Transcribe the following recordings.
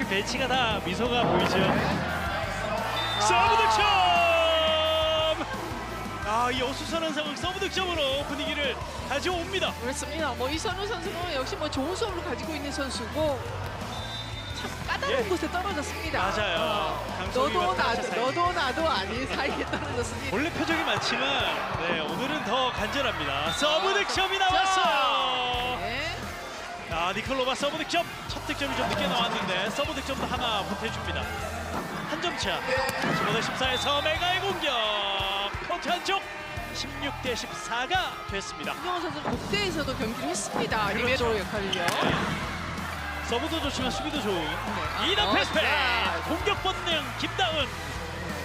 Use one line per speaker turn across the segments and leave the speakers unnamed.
그 배치가 다 미소가 보이죠. 서브 득점! 이 어수선한 상황 서브 득점으로 분위기를 가져옵니다.
그렇습니다. 뭐 이선우 선수는 역시 뭐 좋은 수업을 가지고 있는 선수고 참 까다로운 곳에 떨어졌습니다.
맞아요.
너도 나도 아닌 사이에 떨어졌습니다.
원래 표정이 많지만 오늘은 더 간절합니다. 서브 득점이 나왔어요.
네.
니콜로바 서브 득점. 첫 득점이 좀 늦게 나왔는데 서브 득점도 하나 보태줍니다. 한 점 차. 15대 14에서 메가의 공격. 코트 한쪽 16대 14가 됐습니다.
김정은 선수는 국대에서도 경기를 했습니다.
그렇죠.
리베로 역할을요.
서브도 좋지만 수비도 좋은
네.
이단 패스패.
네.
공격 본능 김다은.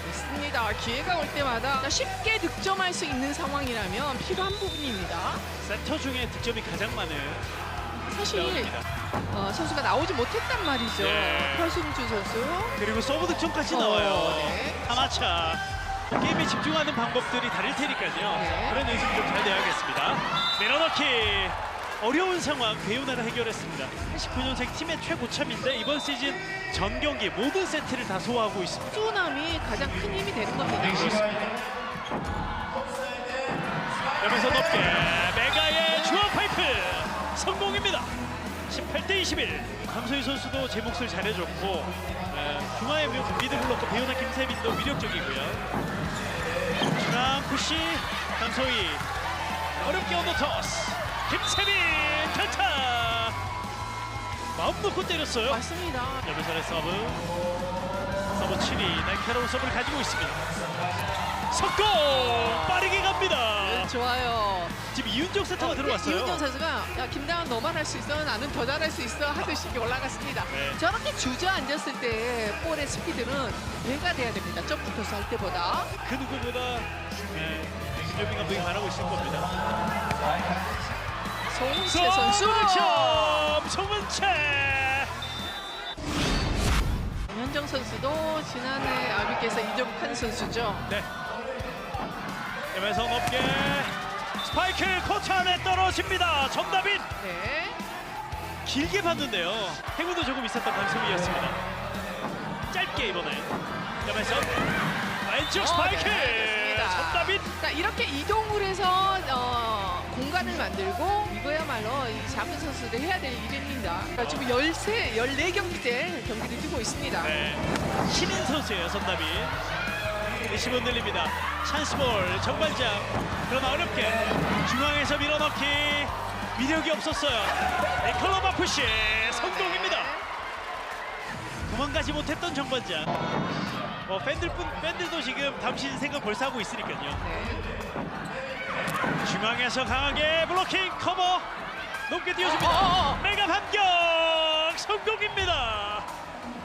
있습니다. 기회가 올 때마다 쉽게 득점할 수 있는 상황이라면 필요한 부분입니다.
센터 중에 득점이 가장 많은
사실
김다은입니다.
선수가 나오지 못했단 말이죠.
네.
표승주 선수.
그리고 서브 득점까지 나와요.
네.
하나차. 게임에 집중하는 방법들이 다를 테니까요.
네.
그런 연습이 좀 잘 돼야겠습니다. 밀어넣기. 어려운 상황 배우나가 해결했습니다. 89년생 팀의 최고참인데 이번 시즌 전 경기 모든 세트를 다 소화하고 있습니다.
꾸준함이 가장 큰 힘이 되는 겁니다.
옆에서 높게 메가의 주황 파이프 성공입니다. 18대 21. 강소희 선수도 제 몫을 잘해줬고 중앙의 미드블로커 배우나 김세민도 위력적이고요. 중앙 푸시 강소희 어렵게 언더 토스 김세민 결타. 마음 놓고 때렸어요.
맞습니다.
여기서의 서브 7이 날카로운 서브를 가지고 있습니다. 석공 빠르게 갑니다.
좋아요.
지금 이윤정 세터가 들어왔어요.
이윤정 선수가 야 김다은 너만 할 수 있어, 나는 더 잘할 수 있어 하듯이 올라갔습니다.
네.
저렇게 주저앉았을 때 볼의 스피드는 배가 돼야 됩니다. 점프토스 할 때보다.
그 누구보다 김효빈 감독이 바라고 있을 겁니다.
송은채 선수.
송은채.
현정 선수도 지난해 아비께서 이적한 선수죠.
네. 왼손 높게 스파이크 코트 안에 떨어집니다. 정다빈.
네.
길게 봤는데요. 행운도 조금 있었던 강소희였습니다. 짧게 이번에 왼손 왼쪽 스파이크.
네,
정다빈.
자, 이렇게 이동을 해서 공간을 만들고 이거야말로 이 작은 선수들 해야 될 일입니다. 그러니까 지금 14경기째 경기를 뛰고 있습니다.
네. 신인 선수예요, 손다빈. 리시브 늘립니다. 찬스볼 정관장. 그러나 어렵게 중앙에서 밀어넣기 위력이 없었어요. 니콜로바 푸시 성공입니다. 도망가지 못했던 정관장. 팬들도 지금 다음 시즌 생각 벌써 하고 있으니까요.
네.
중앙에서 강하게 블로킹 커버 높게 띄워줍니다. 메가 반격 성공입니다.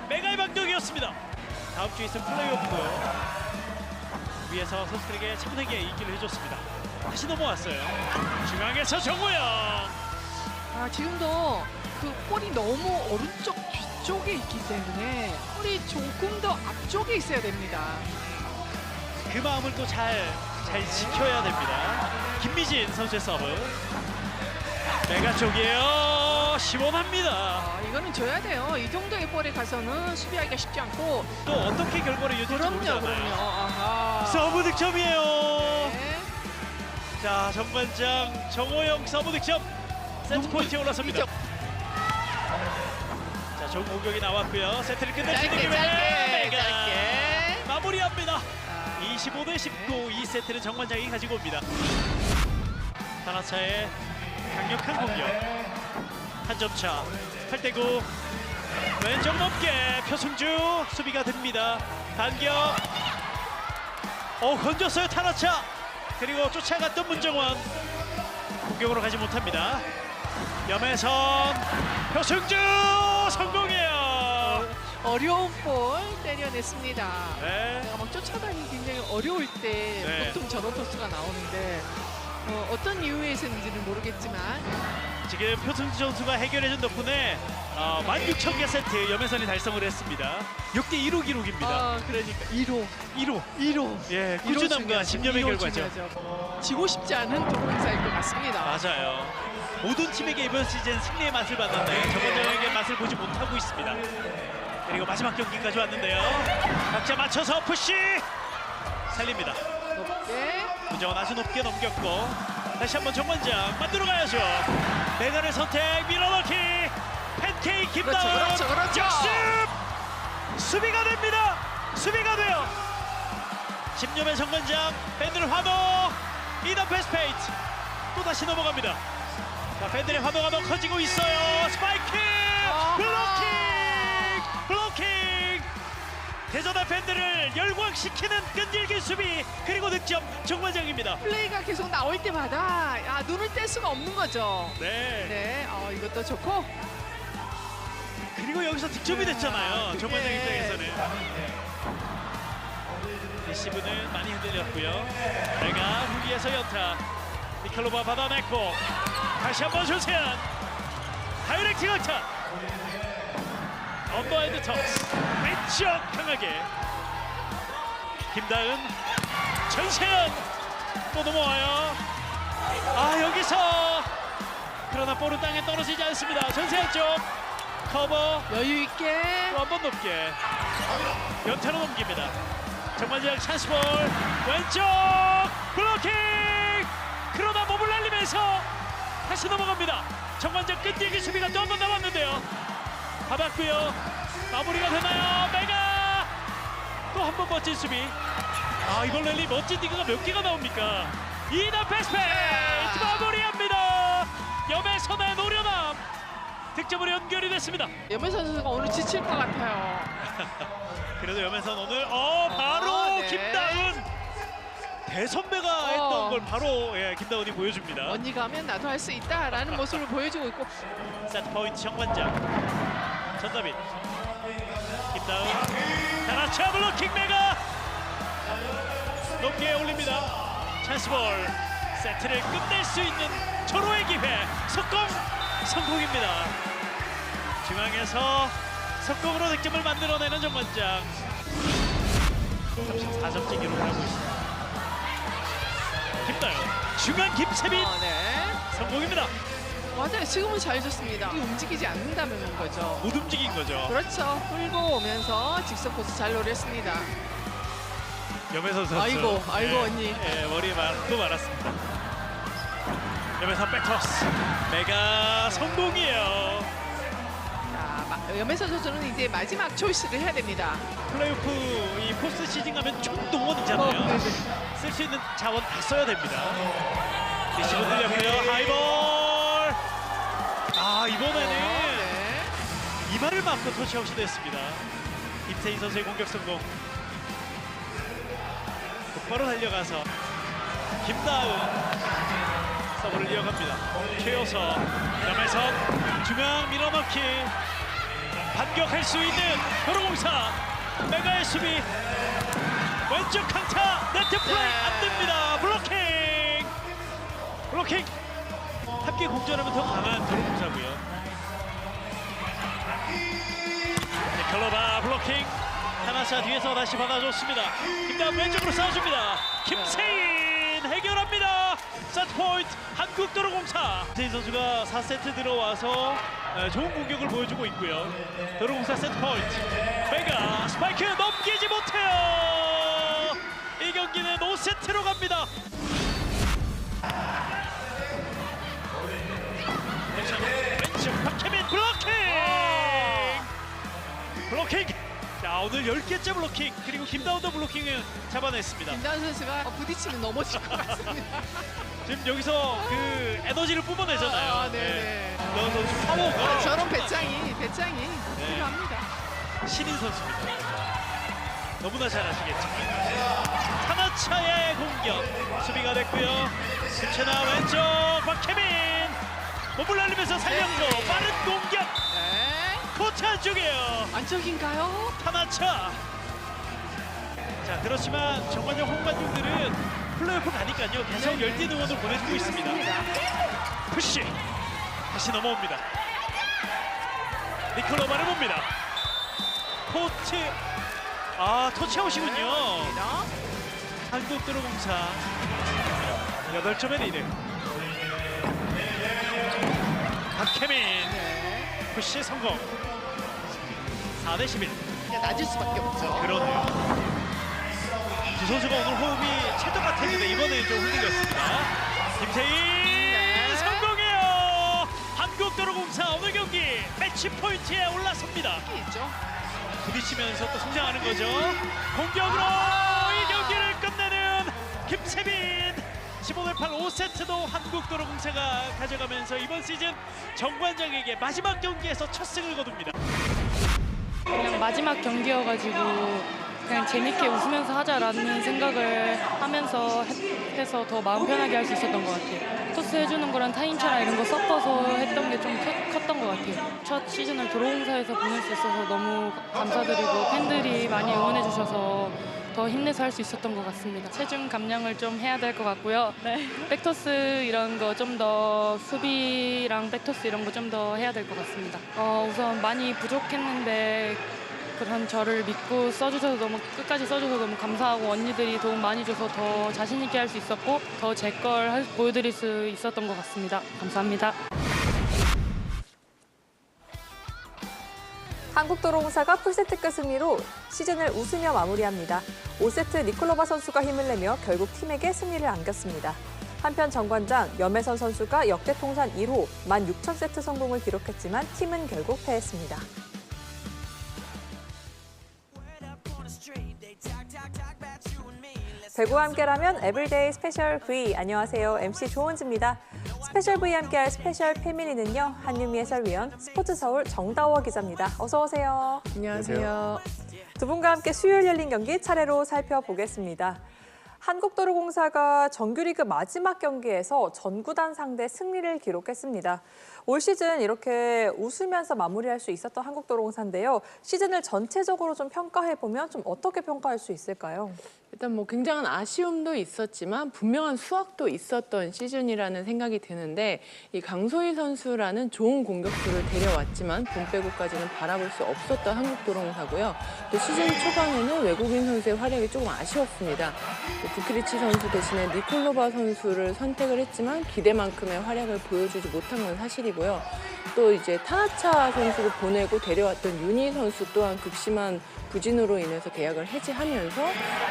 메가의 반격이었습니다. 다음 주에 있을 플레이오프도 위에서 선수들에게 차분하게 이기를 해줬습니다. 다시 넘어왔어요. 중앙에서 정우영.
지금도 그 볼이 너무 오른쪽 뒤쪽에 있기 때문에 볼이 조금 더 앞쪽에 있어야 됩니다.
그 마음을 또 잘 지켜야 됩니다. 김미진 선수의 서브. 메가 쪽이에요. 시원합니다.
이거는 줘야 돼요. 이 정도의 볼에 가서는 수비하기가 쉽지 않고.
또 어떻게 결과를 이어질지 모르잖아요.
그럼요. 아하.
서브 득점이에요.
네.
자, 정관장 정호영 서브 득점. 세트 포인트에 올라섭니다.
이적.
자, 좋은 공격이 나왔고요. 세트를 끝낼 수 있는 기회. 메가
짧게.
마무리합니다. 25대 19. 이 세트는 정관장이 가지고 옵니다. 하나차의 강력한 공격. 한 점 차. 8대 9. 왼쪽 높게 표승주 수비가 됩니다. 반격. 건졌어요 타나차. 그리고 쫓아갔던 문정원. 공격으로 가지 못합니다. 염혜선 표승주 성공이에요.
어려운 볼 때려냈습니다.
네.
내가 막 쫓아다니기 굉장히 어려울 때
네.
보통 저런 토스가 나오는데 어떤 이유에서인지는 모르겠지만
지금 표승주 선수가 해결해준 덕분에 16,000개 세트 염혜선이 달성을 했습니다. 6대 1호 기록입니다.
그러니까 1호.
1호. 예, 꾸준함과 집념의 결과죠.
지고 싶지 않은 도로공사일 것 같습니다.
맞아요. 모든 팀에게 이번 시즌 승리의 맛을 봤는데 정원장에게 맛을 보지 못하고 있습니다. 그리고 마지막 경기까지 왔는데요. 각자 맞춰서 푸시 살립니다.
높게.
문정원 아주 높게 넘겼고 다시 한번 정관장 만들어 가야죠. 메가를 선택 밀어넣기 팬케이크 김다은
그렇죠.
역습 수비가 됩니다. 수비가 돼요. 10념의 정관장 팬들 환호 2단 패스 페이트 또다시 넘어갑니다. 자, 팬들의 환호가 더 커지고 있어요. 스파이크 블로킹 대전의 팬들을 열광시키는 끈질긴 수비 그리고 득점 정관장입니다.
플레이가 계속 나올 때마다 눈을 뗄 수가 없는 거죠.
네.
네, 이것도 좋고.
그리고 여기서 득점이 됐잖아요. 정관장
네.
입장에서는 리시브는 많이 흔들렸고요. 내가 후기에서 연타 미켈로바 받아냈고 다시 한번 조세한 다이렉트 강타 언더헤드 터치 왼쪽 강하게 김다은 전세현 또 넘어와요. 여기서 그러나 볼은 땅에 떨어지지 않습니다. 전세현 쪽 커버
여유 있게.
또 한 번 높게 연타로 넘깁니다. 정관장 찬스볼 왼쪽 블로킹 그러나 몸을 날리면서 다시 넘어갑니다. 정관장 끈질긴 수비가 또 한 번 남았는데요. 받았고요. 마무리가 되나요? 메가 또 한 번 멋진 수비. 이번 랠리 멋진 디그가 몇 개가 나옵니까? 2단 패스페이트 마무리합니다. 염혜선의 노련함 득점으로 연결이 됐습니다.
염혜 선수가 오늘 지칠 것 같아요.
그래도 염혜선 오늘 바로
네.
김다은 대선배가 했던 걸 바로 김다은이 보여줍니다.
언니가 하면 나도 할 수 있다라는 모습을 보여주고 있고.
세트 포인트 정관장 전다빈 김다은 다나차 블로킹 메가 높게 올립니다. 찬스볼 세트를 끝낼 수 있는 절호의 기회 속공 성공입니다. 중앙에서 속공으로 득점을 만들어내는 정관장 34점째 기록을 하고 있습니다. 김다은 중앙 김채빈
네.
성공입니다.
맞아요. 지금은 잘 줬습니다. 움직이지 않는다는 거죠.
못 움직인 거죠.
그렇죠. 끌고 오면서 직선 코스 잘 노렸습니다.
염혜선 선수.
아이고 언니.
머리에 또 말았습니다. 염혜선 백토스. 메가 성공이에요.
염혜선 선수는 이제 마지막 초이스를 해야 됩니다.
플레이오프 이 포스트 시즌 가면 총동원이잖아요. 쓸 수 있는 자원 다 써야 됩니다. 리시브 들렸고요. 하이볼. 이번에는
네.
이마를 맞고 터치아웃이 됐습니다. 임태인 선수의 공격 성공. 곧바로 달려가서 김다은 서브를 이어갑니다. 최효서 염혜선 중앙 밀어넣기 반격할 수 있는 도로공사 메가의 수비 왼쪽 강타 네트 플레이 안 됩니다. 블로킹 함께 공전하면 더 강한 도로공사고요. 니콜로바 블로킹 하나차 뒤에서 다시 받아줬습니다. 김다은 왼쪽으로 쏴줍니다. 김세인 해결합니다. 세트 포인트 한국도로공사. 김세인 선수가 4세트 들어와서 좋은 공격을 보여주고 있고요. 도로공사 세트 포인트 메가 스파이크 넘기지 못해요. 이 경기는 5세트로 갑니다. 왼쪽 박혜민 블로킹 자, 오늘 10개째 블로킹 그리고 김다운도 블로킹을 잡아냈습니다.
김다은 선수가 부딪히면 넘어질 것 같습니다.
지금 여기서 그 에너지를 뿜어내잖아요.
네네.
김다운 선수 파워가
저런 배짱이 필요합니다.
신인 선수입니다. 너무나 잘 아시겠죠. 타나차의 공격 수비가 됐고요. 김채나 왼쪽 박혜민 몸을 날리면서 살렸고 빠른 공격
네.
코트 안쪽이에요.
안쪽인가요?
타나차. 자, 그렇지만 정관장 홍관중들은 플레이오프 가니까요 계속 열띤 응원을 보내주고 있습니다. 푸시 다시 넘어옵니다. 니콜로바를 봅니다. 코트 터치아웃이군요. 한국도로공사 8점의 리드. 박혜민 푸시 성공. 4대 11.
그냥 낮을 수밖에 없죠.
그러네요. 두 선수가 오늘 호흡이 찰떡 같았는데 이번에는 좀 흔들렸습니다. 김태희 성공해요. 한국도로공사 오늘 경기 매치 포인트에 올라섭니다.
있죠.
부딪히면서 또 성장하는 거죠. 공격으로 이 경기를 끝내는 김세빈. 15대8 5세트도 한국도로공사가 가져가면서 이번 시즌 정관장에게 마지막 경기에서 첫 승을 거둡니다.
그냥 마지막 경기여가지고 그냥 재밌게 웃으면서 하자라는 생각을 하면서 해서 더 마음 편하게 할 수 있었던 것 같아요. 토스 해주는 거랑 타임차랑 이런 거 섞어서 했던 게 좀 컸던 것 같아요. 첫 시즌을 도로공사에서 보낼 수 있어서 너무 감사드리고 팬들이 많이 응원해 주셔서 더 힘내서 할 수 있었던 것 같습니다. 체중 감량을 좀 해야 될 것 같고요. 네. 백토스 이런 거 좀 더 수비랑 백토스 이런 거 좀 더 해야 될 것 같습니다. 우선 많이 부족했는데 그런 저를 믿고 써주셔서 너무 끝까지 써줘서 너무 감사하고 언니들이 도움 많이 줘서 더 자신 있게 할 수 있었고 더 제 걸 보여드릴 수 있었던 것 같습니다. 감사합니다.
한국도로공사가 풀세트 끝 승리로 시즌을 웃으며 마무리합니다. 5세트 니콜로바 선수가 힘을 내며 결국 팀에게 승리를 안겼습니다. 한편 정관장, 염혜선 선수가 역대 통산 1호 16,000세트 성공을 기록했지만 팀은 결국 패했습니다. 배구와 함께라면 에브리데이 스페셜 V. 안녕하세요. MC 조은지입니다. 스페셜 V 함께할 스페셜 패밀리는요. 한유미 해설위원, 스포츠서울 정다워 기자입니다. 어서 오세요.
안녕하세요.
두 분과 함께 수요일 열린 경기 차례로 살펴보겠습니다. 한국도로공사가 정규리그 마지막 경기에서 전구단 상대 승리를 기록했습니다. 올 시즌 이렇게 웃으면서 마무리할 수 있었던 한국도로공사인데요. 시즌을 전체적으로 좀 평가해보면 좀 어떻게 평가할 수 있을까요?
일단 뭐 굉장한 아쉬움도 있었지만 분명한 수확도 있었던 시즌이라는 생각이 드는데 이 강소희 선수라는 좋은 공격수를 데려왔지만 본 빼고까지는 바라볼 수 없었던 한국도로공사고요. 또 시즌 초반에는 외국인 선수의 활약이 조금 아쉬웠습니다. 부키리치 선수 대신에 니콜로바 선수를 선택을 했지만 기대만큼의 활약을 보여주지 못한 건 사실이고요. 또 이제 타나차 선수를 보내고 데려왔던 윤희 선수 또한 극심한 부진으로 인해서 계약을 해지하면서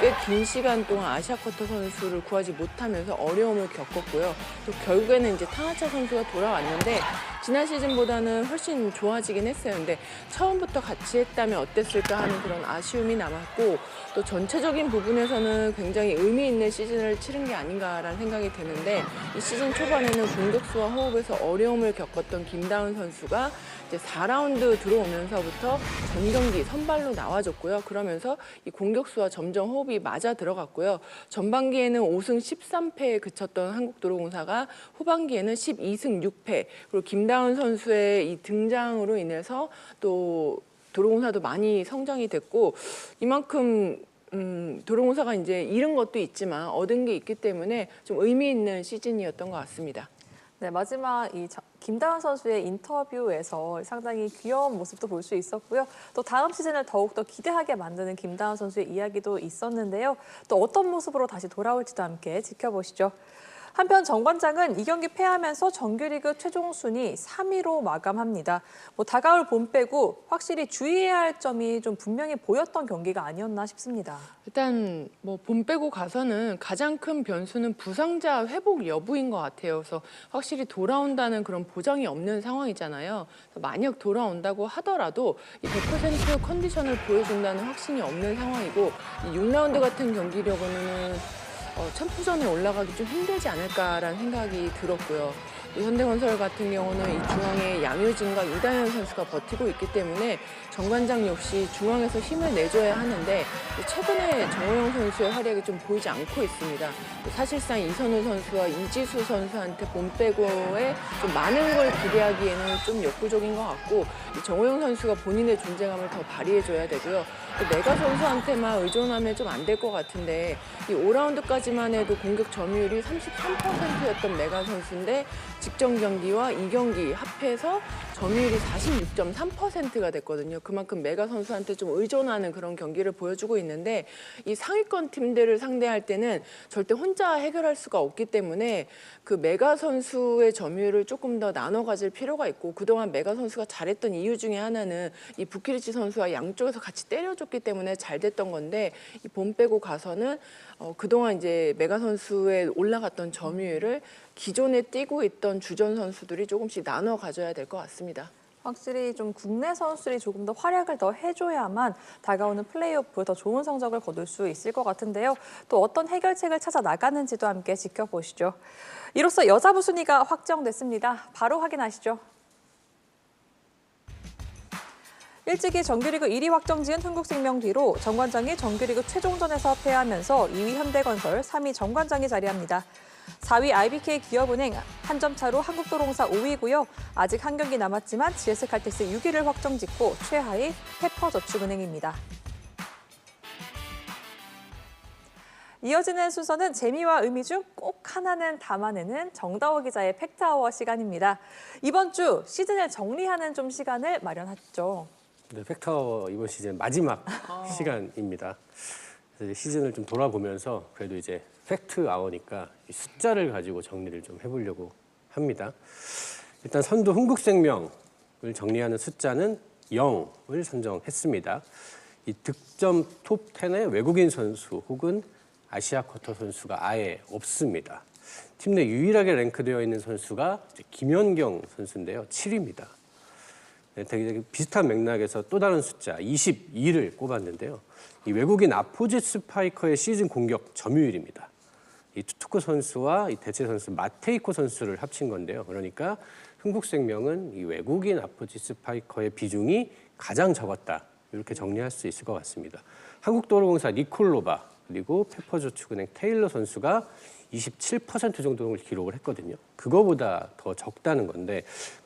꽤 긴 시간 동안 아시아쿼터 선수를 구하지 못하면서 어려움을 겪었고요. 또 결국에는 이제 타나차 선수가 돌아왔는데 지난 시즌보다는 훨씬 좋아지긴 했어요. 근데 처음부터 같이 했다면 어땠을까 하는 그런 아쉬움이 남았고 또 전체적인 부분에서는 굉장히 의미 있는 시즌을 치른 게 아닌가라는 생각이 드는데 이 시즌 초반에는 공격수와 호흡에서 어려움을 겪었던 김다은 선수가 이제 4라운드 들어오면서부터 전 경기 선발로 나와줬고요. 그러면서 이 공격수와 점점 호흡이 맞아 들어갔고요. 전반기에는 5승 13패에 그쳤던 한국도로공사가 후반기에는 12승 6패 그리고 김다은 선수의 이 등장으로 인해서 또 도로공사도 많이 성장이 됐고 이만큼 도로공사가 이제 잃은 것도 있지만 얻은 게 있기 때문에 좀 의미 있는 시즌이었던 것 같습니다.
네, 마지막 이 김다은 선수의 인터뷰에서 상당히 귀여운 모습도 볼 수 있었고요. 또 다음 시즌을 더욱더 기대하게 만드는 김다은 선수의 이야기도 있었는데요. 또 어떤 모습으로 다시 돌아올지도 함께 지켜보시죠. 한편 정관장은 이 경기 패하면서 정규리그 최종 순위 3위로 마감합니다. 다가올 봄 빼고 확실히 주의해야 할 점이 좀 분명히 보였던 경기가 아니었나 싶습니다.
일단 뭐 봄 빼고 가서는 가장 큰 변수는 부상자 회복 여부인 것 같아요. 그래서 확실히 돌아온다는 그런 보장이 없는 상황이잖아요. 그래서 만약 돌아온다고 하더라도 이 100% 컨디션을 보여준다는 확신이 없는 상황이고 이 6라운드 같은 경기력으로는 천푸전에 올라가기 좀 힘들지 않을까라는 생각이 들었고요. 현대건설 같은 경우는 이 중앙에 양효진과 이다현 선수가 버티고 있기 때문에 정관장 역시 중앙에서 힘을 내줘야 하는데 최근에 정호영 선수의 활약이 좀 보이지 않고 있습니다. 사실상 이선우 선수와 이지수 선수한테 봄 빼고에 좀 많은 걸 기대하기에는 좀 역부족인 것 같고 정호영 선수가 본인의 존재감을 더 발휘해줘야 되고요. 또 내가 선수한테만 의존하면 좀 안 될 것 같은데 이 5라운드까지만 해도 공격 점유율이 33%였던 메가 선수인데 직전 경기와 이 경기 합해서 점유율이 46.3%가 됐거든요. 그만큼 메가 선수한테 좀 의존하는 그런 경기를 보여주고 있는데 이 상위권 팀들을 상대할 때는 절대 혼자 해결할 수가 없기 때문에 그 메가 선수의 점유율을 조금 더 나눠 가질 필요가 있고 그동안 메가 선수가 잘했던 이유 중에 하나는 이 부키리치 선수와 양쪽에서 같이 때려줬기 때문에 잘 됐던 건데 이 본 빼고 가서는 그동안 이제 메가 선수의 올라갔던 점유율을 기존에 뛰고 있던 주전 선수들이 조금씩 나눠 가져야 될 것 같습니다.
확실히 좀 국내 선수들이 조금 더 활약을 더 해줘야만 다가오는 플레이오프 더 좋은 성적을 거둘 수 있을 것 같은데요. 또 어떤 해결책을 찾아 나가는지도 함께 지켜보시죠. 이로써 여자부 순위가 확정됐습니다. 바로 확인하시죠. 일찍이 정규리그 1위 확정 지은 흥국생명 뒤로 정관장이 정규리그 최종전에서 패하면서 2위 현대건설, 3위 정관장이 자리합니다. 4위 IBK 기업은행 한 점 차로 한국도로공사 5위고요. 아직 한 경기 남았지만 GS칼텍스 6위를 확정짓고 최하위 페퍼저축은행입니다. 이어지는 순서는 재미와 의미 중 꼭 하나는 담아내는 정다워 기자의 팩트아워 시간입니다. 이번 주 시즌을 정리하는 좀 시간을 마련했죠.
네, 팩트아워 이번 시즌 마지막 시간입니다. 그래서 이제 시즌을 좀 돌아보면서 그래도 이제 팩트아워니까 숫자를 가지고 정리를 좀 해보려고 합니다. 일단 선두 흥국생명을 정리하는 숫자는 0을 선정했습니다. 이 득점 톱 10에 외국인 선수 혹은 아시아 쿼터 선수가 아예 없습니다. 팀 내 유일하게 랭크되어 있는 선수가 김연경 선수인데요. 7위입니다. 네, 되게 비슷한 맥락에서 또 다른 숫자 22를 꼽았는데요. 이 외국인 아포지 스파이커의 시즌 공격 점유율입니다. 이 투투코 선수와 이 대체 선수 마테이코 선수를 합친 건데요. 그러니까 흥국생명은 이 외국인 아포지 스파이커의 비중이 가장 적었다. 이렇게 정리할 수 있을 것 같습니다. 한국도로공사 니콜로바 그리고 페퍼저축은행 테일러 선수가 27% 정도를 기록을 했거든요. 그거보다 더 적다는 건데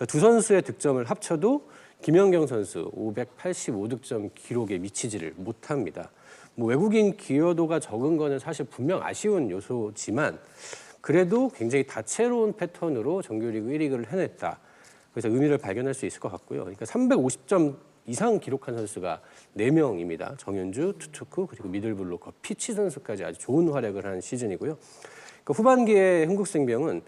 두 선수의 득점을 합쳐도 김연경 선수 585득점 기록에 미치지를 못합니다. 뭐 외국인 기여도가 적은 거는 사실 분명 아쉬운 요소지만 그래도 굉장히 다채로운 패턴으로 정규리그 1위를 해냈다. 그래서 의미를 발견할 수 있을 것 같고요. 그러니까 350점 이상 기록한 선수가 4명입니다. 정현주, 투투쿠, 그리고 미들블로커, 피치 선수까지 아주 좋은 활약을 한 시즌이고요. 그러니까 후반기에 흥국생명은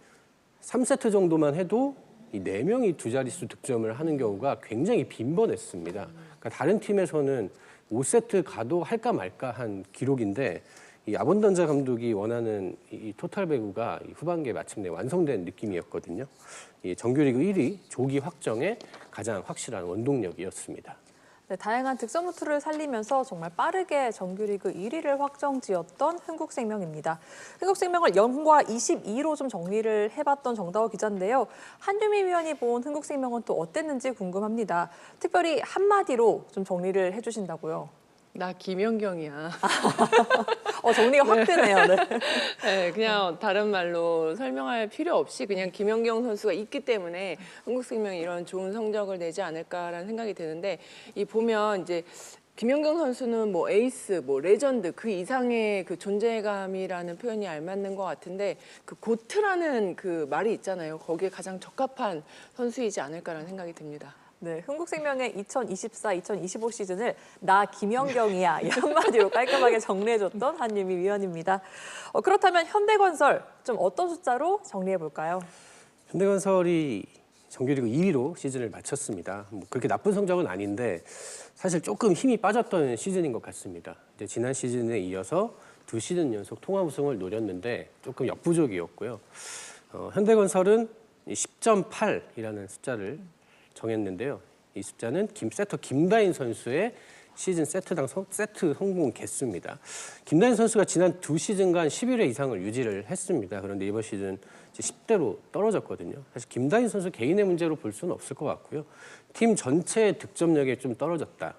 3세트 정도만 해도 이 4명이 두 자릿수 득점을 하는 경우가 굉장히 빈번했습니다. 그러니까 다른 팀에서는 5세트 가도 할까 말까 한 기록인데 이 아본던자 감독이 원하는 이 토탈 배구가 이 후반기에 마침내 완성된 느낌이었거든요. 이 정규리그 1위 조기 확정에 가장 확실한 원동력이었습니다.
네, 다양한 득점 루트를 살리면서 정말 빠르게 정규리그 1위를 확정지었던 흥국생명입니다. 흥국생명을 0과 22로 좀 정리를 해봤던 정다워 기자인데요. 한유미 위원이 본 흥국생명은 또 어땠는지 궁금합니다. 특별히 한마디로 좀 정리를 해주신다고요.
나 김연경이야.
정리가 확 되네요. 네.
네, 그냥 다른 말로 설명할 필요 없이 그냥 김연경 선수가 있기 때문에 한국생명이 이런 좋은 성적을 내지 않을까라는 생각이 드는데 이 보면 이제 김연경 선수는 뭐 에이스, 뭐 레전드 그 이상의 그 존재감이라는 표현이 알맞는 것 같은데 그 고트라는 그 말이 있잖아요. 거기에 가장 적합한 선수이지 않을까라는 생각이 듭니다.
네, 흥국생명의 2024-2025 시즌을 나 김연경이야 이 한마디로 깔끔하게 정리해줬던 한유미 위원입니다. 그렇다면 현대건설 좀 어떤 숫자로 정리해볼까요?
현대건설이 정규리그 2위로 시즌을 마쳤습니다. 뭐 그렇게 나쁜 성적은 아닌데 사실 조금 힘이 빠졌던 시즌인 것 같습니다. 이제 지난 시즌에 이어서 2시즌 연속 통합 우승을 노렸는데 조금 역부족이었고요. 현대건설은 10.8이라는 숫자를 정했는데요. 이 숫자는 세터 김다인 선수의 시즌 세트당 세트 성공 개수입니다. 김다인 선수가 지난 2시즌간 11회 이상을 유지를 했습니다. 그런데 이번 시즌 10대로 떨어졌거든요. 사실 김다인 선수 개인의 문제로 볼 수는 없을 것 같고요. 팀 전체의 득점력이 좀 떨어졌다.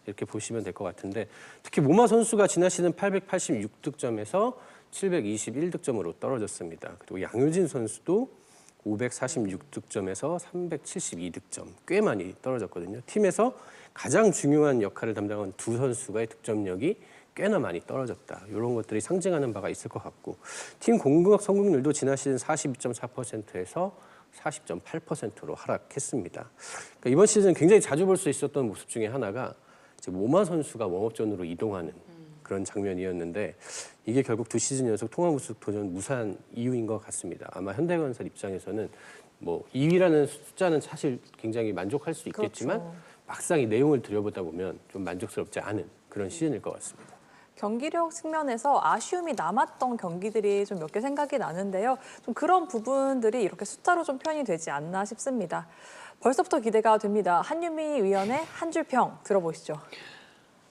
이렇게 보시면 될 것 같은데 특히 모마 선수가 지난 시즌 886득점에서 721득점으로 떨어졌습니다. 그리고 양효진 선수도 546득점에서 372득점, 꽤 많이 떨어졌거든요. 팀에서 가장 중요한 역할을 담당한 두 선수의 득점력이 꽤나 많이 떨어졌다. 이런 것들이 상징하는 바가 있을 것 같고 팀 공격 성공률도 지난 시즌 42.4%에서 40.8%로 하락했습니다. 그러니까 이번 시즌 굉장히 자주 볼 수 있었던 모습 중에 하나가 이제 모마 선수가 웜업존으로 이동하는 그런 장면이었는데 이게 결국 2시즌 연속 통합 우승 도전 무산 이유인 것 같습니다. 아마 현대건설 입장에서는 뭐 2위라는 숫자는 사실 굉장히 만족할 수 있겠지만
그렇죠.
막상 이 내용을 들여보다 보면 좀 만족스럽지 않은 그런 시즌일 것 같습니다.
경기력 측면에서 아쉬움이 남았던 경기들이 좀 몇 개 생각이 나는데요. 좀 그런 부분들이 이렇게 숫자로 좀 표현이 되지 않나 싶습니다. 벌써부터 기대가 됩니다. 한유미 위원의 한 줄 평 들어보시죠.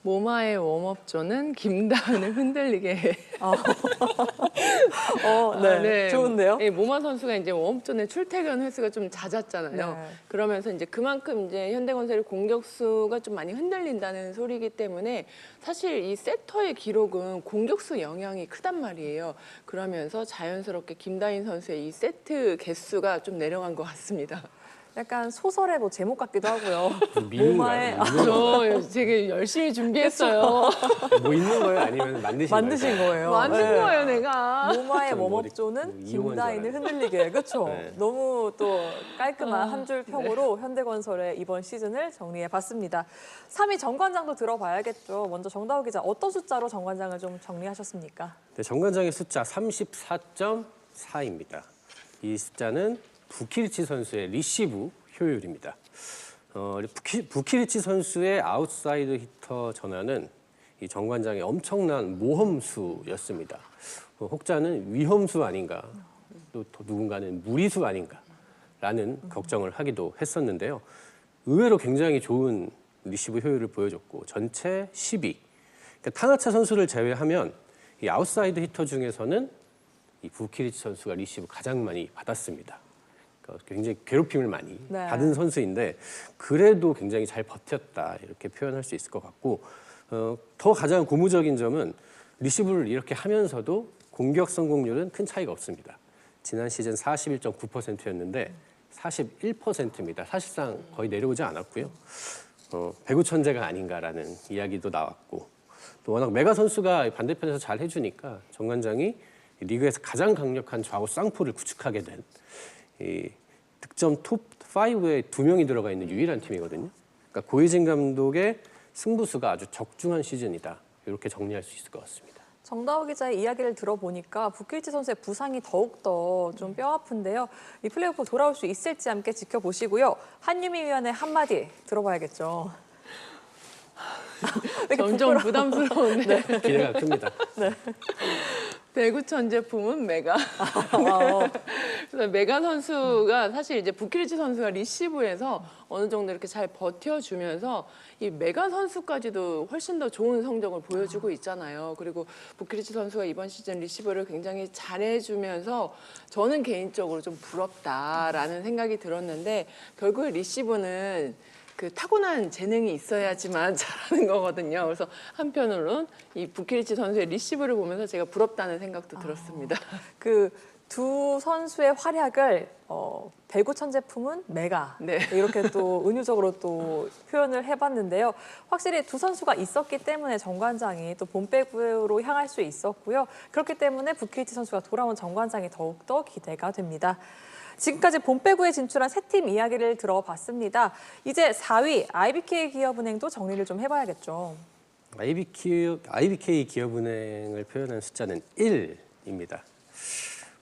모마의 웜업존은 김다은을 흔들리게 해.
네. 좋은데요?
예, 모마 선수가 이제 웜업존에 출퇴근 횟수가 좀 잦았잖아요.
네.
그러면서 이제 그만큼 이제 현대건설의 공격수가 좀 많이 흔들린다는 소리이기 때문에 사실 이 세터의 기록은 공격수 영향이 크단 말이에요. 그러면서 자연스럽게 김다인 선수의 이 세트 개수가 좀 내려간 것 같습니다.
약간 소설의 뭐 제목 같기도 하고요.
미는
모마의
거예요?
저 되게 열심히 준비했어요.
뭐 있는 거예요? 아니면 만드신
거예요.
만든
네.
거예요, 내가.
모마의
좀 머리
웜업존은
이용한
김다인을
줄
흔들리게. 그렇죠.
네.
너무 또 깔끔한 한 줄 평으로 현대건설의 이번 시즌을 정리해봤습니다. 3위 정관장도 들어봐야겠죠. 먼저 정다우 기자, 어떤 숫자로 정관장을 좀 정리하셨습니까?
네, 정관장의 숫자 34.4입니다. 이 숫자는 부키리치 선수의 리시브 효율입니다. 부키리치 선수의 아웃사이드 히터 전환은 이 정관장의 엄청난 모험수였습니다. 혹자는 위험수 아닌가, 또 누군가는 무리수 아닌가라는 걱정을 하기도 했었는데요. 의외로 굉장히 좋은 리시브 효율을 보여줬고 전체 10위. 그러니까 타나차 선수를 제외하면 이 아웃사이드 히터 중에서는 이 부키리치 선수가 리시브 가장 많이 받았습니다. 그러니까 굉장히 괴롭힘을 많이
네.
받은 선수인데 그래도 굉장히 잘 버텼다 이렇게 표현할 수 있을 것 같고 더 가장 고무적인 점은 리시브를 이렇게 하면서도 공격 성공률은 큰 차이가 없습니다. 지난 시즌 41.9%였는데 41%입니다. 사실상 거의 내려오지 않았고요. 배구 천재가 아닌가라는 이야기도 나왔고 또 워낙 메가 선수가 반대편에서 잘 해주니까 정관장이 리그에서 가장 강력한 좌우 쌍포를 구축하게 된 이 득점 톱 5에 2명이 들어가 있는 유일한 팀이거든요. 그러니까 고이진 감독의 승부수가 아주 적중한 시즌이다. 이렇게 정리할 수 있을 것 같습니다.
정다우 기자의 이야기를 들어보니까 부키리치 선수의 부상이 더욱더 좀 뼈아픈데요. 이 플레이오프 돌아올 수 있을지 함께 지켜보시고요. 한유미 위원의 한마디 들어봐야겠죠.
점점 부담스러운데.
기대가 큽니다.
배구 천재품은 메가. 그래서 메가 선수가 사실 이제 부키리치 선수가 리시브에서 어느 정도 이렇게 잘 버텨주면서 이 메가 선수까지도 훨씬 더 좋은 성적을 보여주고 있잖아요. 그리고 부키리치 선수가 이번 시즌 리시브를 굉장히 잘해주면서 저는 개인적으로 좀 부럽다라는 생각이 들었는데 결국 리시브는 그 타고난 재능이 있어야지만 잘하는 거거든요. 그래서 한편으로는 이 부키리치 선수의 리시브를 보면서 제가 부럽다는 생각도 들었습니다.
그 두 선수의 활약을 배구 천재품은 메가
네.
이렇게 또 은유적으로 또 표현을 해봤는데요. 확실히 두 선수가 있었기 때문에 정관장이 또 본배구로 향할 수 있었고요. 그렇기 때문에 부키리치 선수가 돌아온 정관장이 더욱더 기대가 됩니다. 지금까지 본배구에 진출한 세 팀 이야기를 들어봤습니다. 이제 4위 IBK 기업은행도 정리를 좀 해봐야겠죠.
IBK 기업은행을 표현한 숫자는 1입니다.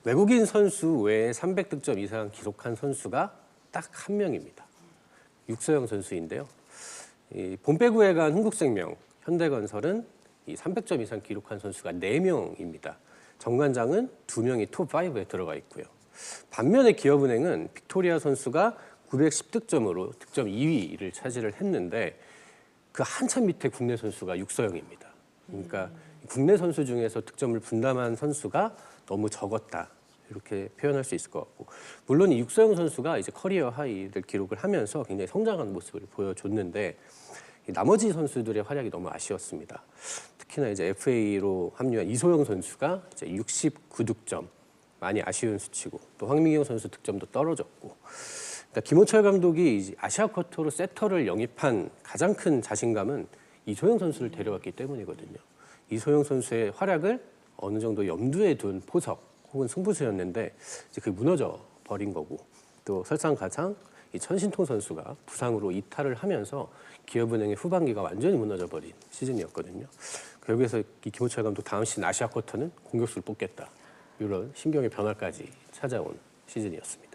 외국인 선수 외에 300득점 이상 기록한 선수가 딱 한 명입니다. 육서영 선수인데요. 이 본배구에 간 흥국생명, 현대건설은 이 300점 이상 기록한 선수가 4명입니다. 정관장은 2명이 톱 5에 들어가 있고요. 반면에 기업은행은 빅토리아 선수가 910득점으로 득점 2위를 차지를 했는데 그 한참 밑에 국내 선수가 육서영입니다. 그러니까 국내 선수 중에서 득점을 분담한 선수가 너무 적었다. 이렇게 표현할 수 있을 것 같고 물론 이 육서영 선수가 이제 커리어 하이를 기록을 하면서 굉장히 성장하는 모습을 보여줬는데 나머지 선수들의 활약이 너무 아쉬웠습니다. 특히나 이제 FA로 합류한 이소영 선수가 이제 69득점 많이 아쉬운 수치고 또 황민경 선수 득점도 떨어졌고 그러니까 김호철 감독이 이제 아시아 쿼터로 세터를 영입한 가장 큰 자신감은 이소영 선수를 데려왔기 때문이거든요. 이소영 선수의 활약을 어느 정도 염두에 둔 포석 혹은 승부수였는데 이제 그게 무너져 버린 거고 또 설상가상 이 천신통 선수가 부상으로 이탈을 하면서 기업은행의 후반기가 완전히 무너져 버린 시즌이었거든요. 여기서 이 김호철 감독 다음 시즌 아시아 쿼터는 공격수를 뽑겠다. 이런 심경의 변화까지 찾아온 시즌이었습니다.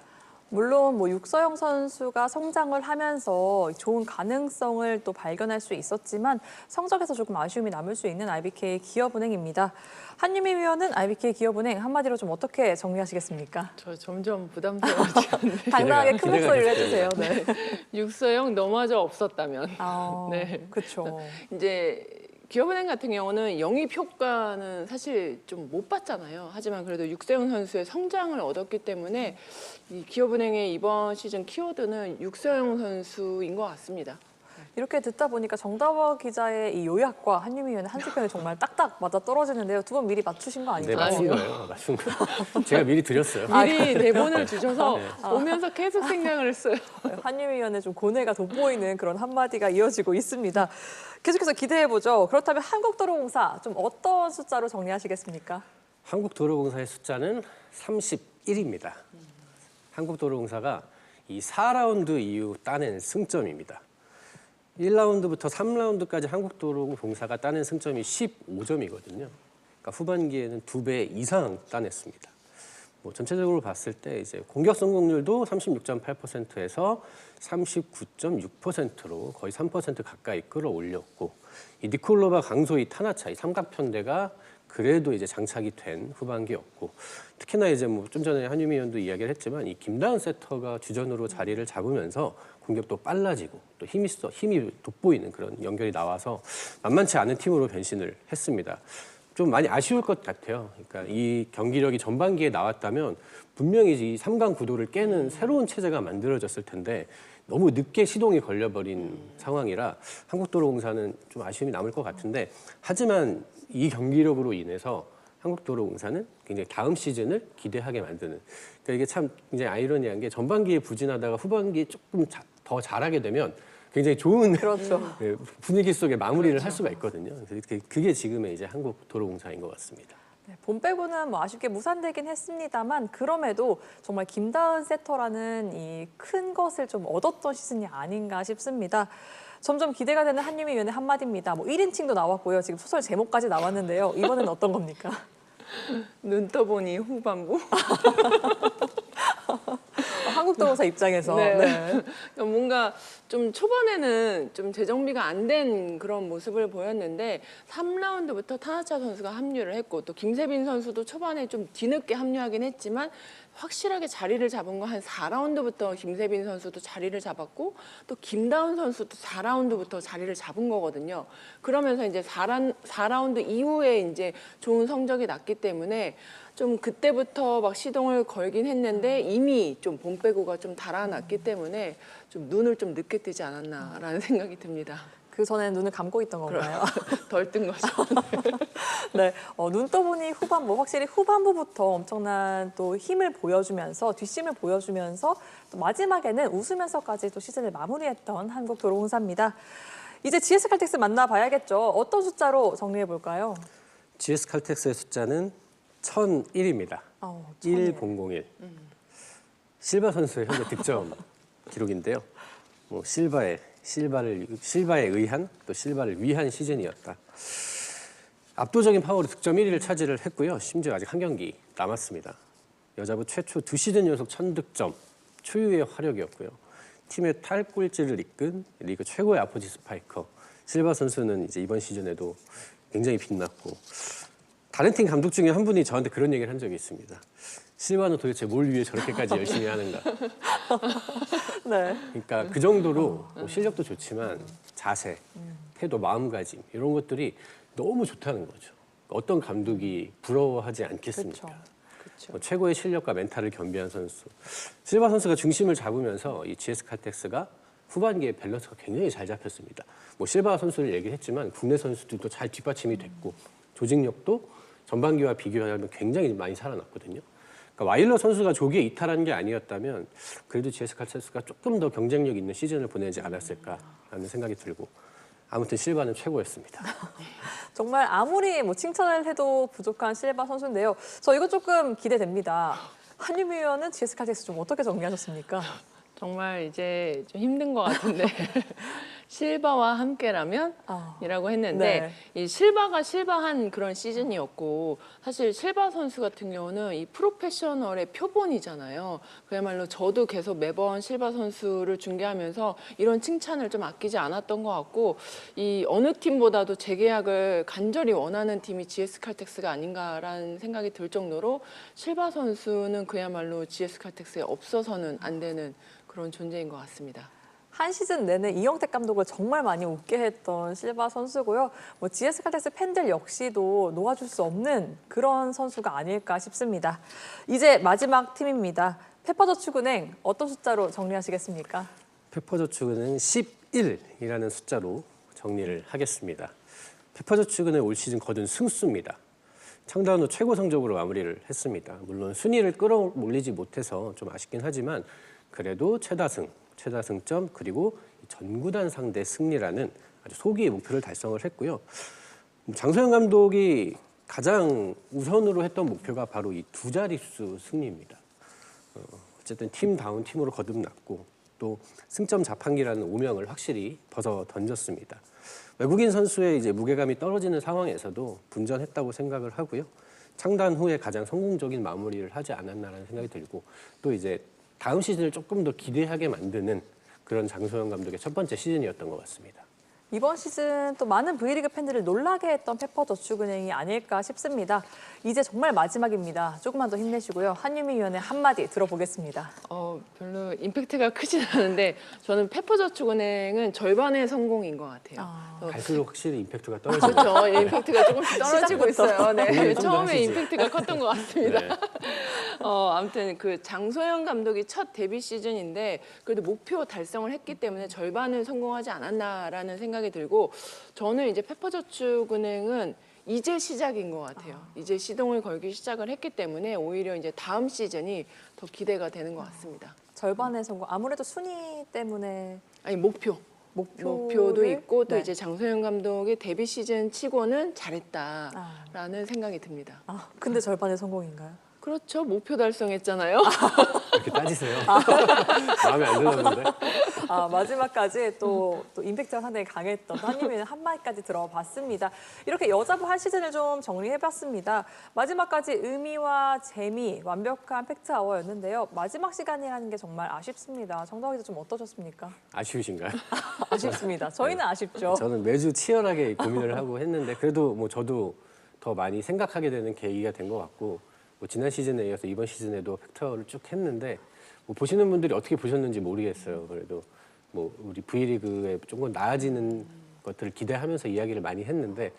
물론 뭐 육서영 선수가 성장을 하면서 좋은 가능성을 또 발견할 수 있었지만 성적에서 조금 아쉬움이 남을 수 있는 IBK 기업은행입니다. 한유미 위원은 IBK 기업은행 한마디로 좀 어떻게 정리하시겠습니까?
저 점점 부담스러워지는데
당당하게 큰
기대가
목소리를
계속돼요.
해주세요. 네.
육서영 너마저 없었다면
네, 그렇죠.
이제 기업은행 같은 경우는 영입 효과는 사실 좀 못 봤잖아요. 하지만 그래도 육서영 선수의 성장을 얻었기 때문에 이 기업은행의 이번 시즌 키워드는 육서영 선수인 것 같습니다.
이렇게 듣다 보니까 정다워 기자의 이 요약과 한유미 위원의 한 줄평이 정말 딱딱 맞아 떨어지는데요. 두 분 미리 맞추신 거
네,
아니죠?
맞춘 거예요. 맞춘 거. 제가 미리 드렸어요.
미리 대본을 주셔서 오면서 계속 생각을 했어요.
한유미 위원의 좀 고뇌가 돋보이는 그런 한마디가 이어지고 있습니다. 계속해서 기대해보죠. 그렇다면 한국도로공사 좀 어떤 숫자로 정리하시겠습니까?
한국도로공사의 숫자는 31입니다. 한국도로공사가 이 4라운드 이후 따낸 승점입니다. 1라운드부터 3라운드까지 한국도로공사가 따낸 승점이 15점이거든요. 그러니까 후반기에는 2배 이상 따냈습니다. 뭐 전체적으로 봤을 때 이제 공격 성공률도 36.8%에서 39.6%로 거의 3% 가까이 끌어올렸고, 이 니콜로바 강소희 타나차 이 삼각편대가 그래도 이제 장착이 된 후반기였고, 특히나 이제 뭐 좀 전에 한유미 의원도 이야기를 했지만 이 김다은 세터가 주전으로 자리를 잡으면서 공격도 빨라지고 또 힘이 돋보이는 그런 연결이 나와서 만만치 않은 팀으로 변신을 했습니다. 좀 많이 아쉬울 것 같아요. 그러니까 이 경기력이 전반기에 나왔다면 분명히 이 3강 구도를 깨는 새로운 체제가 만들어졌을 텐데 너무 늦게 시동이 걸려버린 상황이라 한국도로공사는 좀 아쉬움이 남을 것 같은데, 하지만 이 경기력으로 인해서 한국도로공사는 굉장히 다음 시즌을 기대하게 만드는, 그러니까 이게 참 굉장히 아이러니한 게 전반기에 부진하다가 후반기에 조금 더 잘하게 되면 굉장히 좋은
그렇죠.
분위기 속에 마무리를 할 수가 있거든요. 그래서 그게 지금의 이제 한국도로공사인 것 같습니다.
네, 본 빼고는 뭐 아쉽게 무산되긴 했습니다만 그럼에도 정말 김다은 세터라는 이 큰 것을 좀 얻었던 시즌이 아닌가 싶습니다. 점점 기대가 되는 한유미 위원의 한마디입니다. 뭐 1인칭도 나왔고요. 지금 소설 제목까지 나왔는데요. 이번에는 어떤 겁니까?
눈 떠보니 후반부.
한국도로공사 입장에서.
네.
네.
그러니까 뭔가 좀 초반에는 좀 재정비가 안 된 그런 모습을 보였는데 3라운드부터 타나차 선수가 합류를 했고 또 김세빈 선수도 초반에 좀 뒤늦게 합류하긴 했지만 확실하게 자리를 잡은 거 한 4라운드부터 김세빈 선수도 자리를 잡았고 또 김다운 선수도 4라운드부터 자리를 잡은 거거든요. 그러면서 이제 4라운드 이후에 이제 좋은 성적이 났기 때문에 좀 그때부터 막 시동을 걸긴 했는데 이미 좀 본 빼고가 좀 달아났기 때문에 좀 눈을 좀 늦게 뜨지 않았나라는 생각이 듭니다.
그 전에 눈을 감고 있던 건가요?
덜 뜬 거죠.
네, 눈 떠보니 후반부, 확실히 후반부부터 엄청난 또 힘을 보여주면서 뒷심을 보여주면서 또 마지막에는 웃으면서까지 또 시즌을 마무리했던 한국도로공사입니다. 이제 GS칼텍스 만나봐야겠죠. 어떤 숫자로 정리해 볼까요?
GS칼텍스의 숫자는 1001입니다. 1001. 실바 선수의 현재 득점 기록인데요. 뭐 실바에 의한 또 실바를 위한 시즌이었다. 압도적인 파워로 득점 1위를 차지를 했고요. 심지어 아직 한 경기 남았습니다. 여자부 최초 2시즌 연속 1000득점, 초유의 화력이었고요. 팀의 탈꼴찌를 이끈 리그 최고의 아포지 스파이커 실바 선수는 이제 이번 시즌에도 굉장히 빛났고, 다른 팀 감독 중에 한 분이 저한테 그런 얘기를 한 적이 있습니다. 실바는 도대체 뭘 위해 저렇게까지 열심히 하는가.
네.
그러니까 그 정도로 뭐 실력도 좋지만 자세, 태도, 마음가짐 이런 것들이 너무 좋다는 거죠. 어떤 감독이 부러워하지 않겠습니까?
그렇죠.
최고의 실력과 멘탈을 겸비한 선수. 실바 선수가 중심을 잡으면서 이 GS칼텍스가 후반기에 밸런스가 굉장히 잘 잡혔습니다. 뭐 실바 선수를 얘기했지만 국내 선수들도 잘 뒷받침이 됐고 조직력도 전반기와 비교하면 굉장히 많이 살아났거든요. 그러니까 와일러 선수가 조기에 이탈한 게 아니었다면 그래도 GS칼텍스가 조금 더 경쟁력 있는 시즌을 보내지 않았을까라는 생각이 들고, 아무튼 실바는 최고였습니다.
정말 아무리 뭐 칭찬을 해도 부족한 실바 선수인데요. 저 이거 조금 기대됩니다. 한유미 위원은 GS 칼텍스 좀 어떻게 정리하셨습니까?
정말 이제 좀 힘든 것 같은데 실바와 함께라면? 이라고 했는데 이 실바가 실바한 그런 시즌이었고 사실 실바 선수 같은 경우는 이 프로페셔널의 표본이잖아요. 그야말로 저도 계속 매번 실바 선수를 중계하면서 이런 칭찬을 좀 아끼지 않았던 것 같고 이 어느 팀보다도 재계약을 간절히 원하는 팀이 GS 칼텍스가 아닌가라는 생각이 들 정도로 실바 선수는 그야말로 GS 칼텍스에 없어서는 안 되는 그런 존재인 것 같습니다.
한 시즌 내내 이영택 감독을 정말 많이 웃게 했던 실바 선수고요. 뭐 GS 칼텍스 팬들 역시도 놓아줄 수 없는 그런 선수가 아닐까 싶습니다. 이제 마지막 팀입니다. 페퍼저축은행 어떤 숫자로 정리하시겠습니까?
페퍼저축은행 11이라는 숫자로 정리를 하겠습니다. 페퍼저축은행 올 시즌 거둔 승수입니다. 창단 후 최고 성적으로 마무리를 했습니다. 물론 순위를 끌어올리지 못해서 좀 아쉽긴 하지만 그래도 최다승점 그리고 전구단 상대 승리라는 아주 소기의 목표를 달성을 했고요. 장소영 감독이 가장 우선으로 했던 목표가 바로 이 두 자릿수 승리입니다. 어쨌든 팀다운 팀으로 거듭났고 또 승점 자판기라는 오명을 확실히 벗어 던졌습니다. 외국인 선수의 이제 무게감이 떨어지는 상황에서도 분전했다고 생각을 하고요. 창단 후에 가장 성공적인 마무리를 하지 않았나라는 생각이 들고 또 이제 다음 시즌을 조금 더 기대하게 만드는 그런 장소영 감독의 첫 번째 시즌이었던 것 같습니다.
이번 시즌 또 많은 V리그 팬들을 놀라게 했던 페퍼저축은행이 아닐까 싶습니다. 이제 정말 마지막입니다. 조금만 더 힘내시고요. 한유미 위원의 한마디 들어보겠습니다.
별로 임팩트가 크진 않은데 저는 페퍼저축은행은 절반의 성공인 것 같아요.
갈수록 확실히 임팩트가 떨어지죠.
그렇죠. 임팩트가 조금씩 떨어지고 있어요. 네.
좀더
처음에
하시지.
임팩트가 컸던 것 같습니다.
네.
아무튼 그 장소영 감독이 첫 데뷔 시즌인데 그래도 목표 달성을 했기 때문에 절반은 성공하지 않았나라는 생각이 들고 저는 이제 페퍼저축은행은 이제 시작인 것 같아요. 이제 시동을 걸기 시작을 했기 때문에 오히려 이제 다음 시즌이 더 기대가 되는 것 같습니다.
절반의 성공. 아무래도 순위 때문에
아니 목표도 있고 또 이제 장소영 감독의 데뷔 시즌 치고는 잘했다라는 생각이 듭니다.
근데 절반의 성공인가요?
그렇죠. 목표 달성했잖아요.
이렇게 따지세요. 마음에 안 들었는데.
마지막까지 또 임팩트가 상당히 강했던 한유미는 한마디까지 들어봤습니다. 이렇게 여자부 한 시즌을 좀 정리해봤습니다. 마지막까지 의미와 재미, 완벽한 팩트아워였는데요. 마지막 시간이라는 게 정말 아쉽습니다. 정다우 기자 좀 어떠셨습니까?
아쉬우신가요?
아쉽습니다. 저희는 아쉽죠.
저는 매주 치열하게 고민을 하고 했는데 그래도 뭐 저도 더 많이 생각하게 되는 계기가 된 것 같고 뭐 지난 시즌에 이어서 이번 시즌에도 팩터를 쭉 했는데 뭐 보시는 분들이 어떻게 보셨는지 모르겠어요. 그래도 뭐 우리 V리그에 조금 나아지는 것들을 기대하면서 이야기를 많이 했는데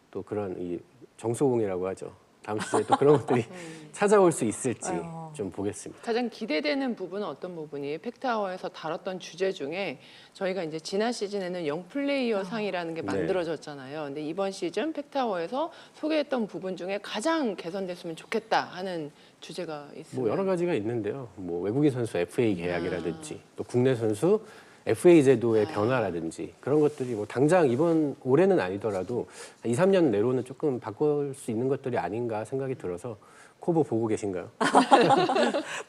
또 그런 이 정소공이라고 하죠. 다음 시즌에 또 그런 것들이 찾아올 수 있을지 좀 보겠습니다.
가장 기대되는 부분은 어떤 부분이 팩트아워에서 다뤘던 주제 중에 저희가 이제 지난 시즌에는 영플레이어 상이라는 게 만들어졌잖아요. 근데 이번 시즌 팩트아워에서 소개했던 부분 중에 가장 개선됐으면 좋겠다 하는 주제가 있습니다.
뭐 여러 가지가 있는데요. 뭐 외국인 선수 FA 계약이라든지 또 국내 선수 FA 제도의 변화라든지 그런 것들이 뭐 당장 이번 올해는 아니더라도 2, 3년 내로는 조금 바꿀 수 있는 것들이 아닌가 생각이 들어서 코보 보고 계신가요?